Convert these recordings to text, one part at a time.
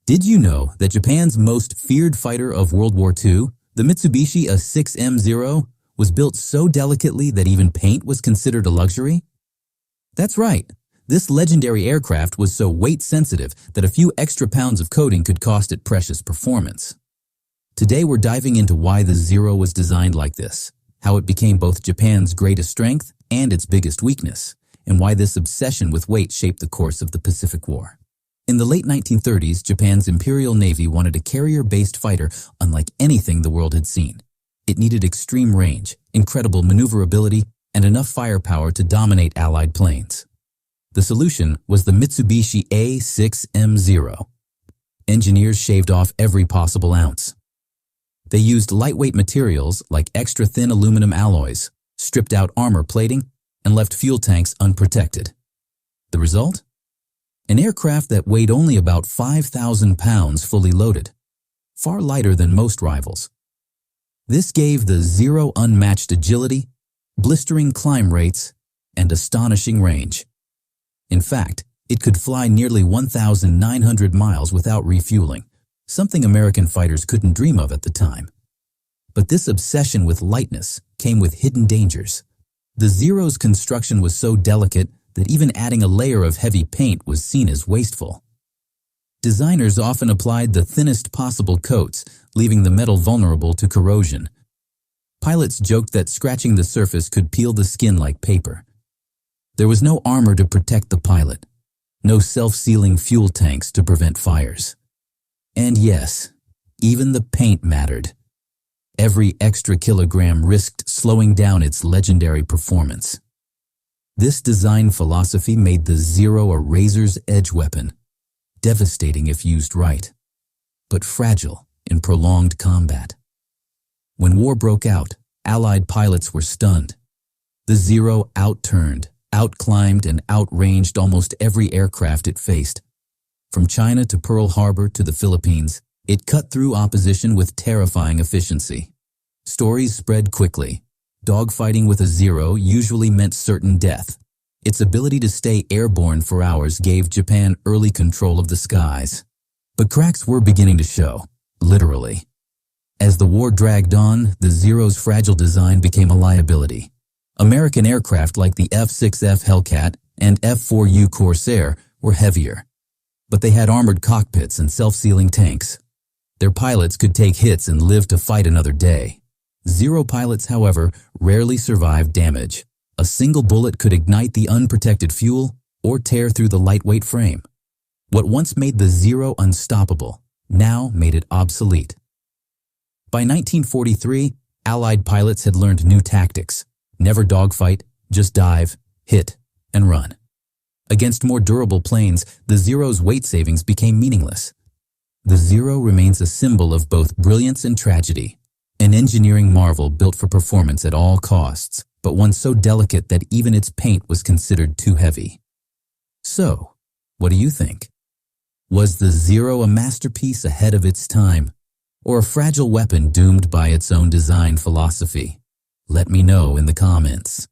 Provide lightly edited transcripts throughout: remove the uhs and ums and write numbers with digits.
Did you know that Japan's most feared fighter of World War II, the Mitsubishi A6M Zero, was built so delicately that even paint was considered a luxury? That's right. This legendary aircraft was so weight-sensitive that a few extra pounds of coating could cost it precious performance. Today we're diving into why the Zero was designed like this, how it became both Japan's greatest strength and its biggest weakness, and why this obsession with weight shaped the course of the Pacific War. In the late 1930s, Japan's Imperial Navy wanted a carrier-based fighter unlike anything the world had seen. It needed extreme range, incredible maneuverability, and enough firepower to dominate Allied planes. The solution was the Mitsubishi A6M Zero. Engineers shaved off every possible ounce. They used lightweight materials like extra-thin aluminum alloys, stripped out armor plating, and left fuel tanks unprotected. The result? An aircraft that weighed only about 5,000 pounds fully loaded, far lighter than most rivals. This gave the Zero unmatched agility, blistering climb rates, and astonishing range. In fact, it could fly nearly 1,900 miles without refueling, something American fighters couldn't dream of at the time. But this obsession with lightness came with hidden dangers. The Zero's construction was so delicate that even adding a layer of heavy paint was seen as wasteful. Designers often applied the thinnest possible coats, leaving the metal vulnerable to corrosion. Pilots joked that scratching the surface could peel the skin like paper. There was no armor to protect the pilot, no self-sealing fuel tanks to prevent fires. And yes, even the paint mattered. Every extra kilogram risked slowing down its legendary performance. This design philosophy made the Zero a razor's edge weapon, devastating if used right, but fragile in prolonged combat. When war broke out, Allied pilots were stunned. The Zero outturned, outclimbed, and outranged almost every aircraft it faced. From China to Pearl Harbor to the Philippines, it cut through opposition with terrifying efficiency. Stories spread quickly. Dogfighting with a Zero usually meant certain death. Its ability to stay airborne for hours gave Japan early control of the skies. But cracks were beginning to show, literally. As the war dragged on, the Zero's fragile design became a liability. American aircraft like the F-6F Hellcat and F-4U Corsair were heavier, but they had armored cockpits and self-sealing tanks. Their pilots could take hits and live to fight another day. Zero pilots, however, rarely survived damage. A single bullet could ignite the unprotected fuel or tear through the lightweight frame. What once made the Zero unstoppable now made it obsolete. By 1943, Allied pilots had learned new tactics. Never dogfight, just dive, hit, and run. Against more durable planes, the Zero's weight savings became meaningless. The Zero remains a symbol of both brilliance and tragedy. An engineering marvel built for performance at all costs, but one so delicate that even its paint was considered too heavy. So, what do you think? Was the Zero a masterpiece ahead of its time, or a fragile weapon doomed by its own design philosophy? Let me know in the comments.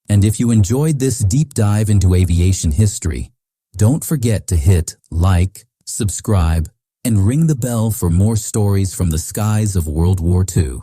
And if you enjoyed this deep dive into aviation history, don't forget to hit like, subscribe, and ring the bell for more stories from the skies of World War II.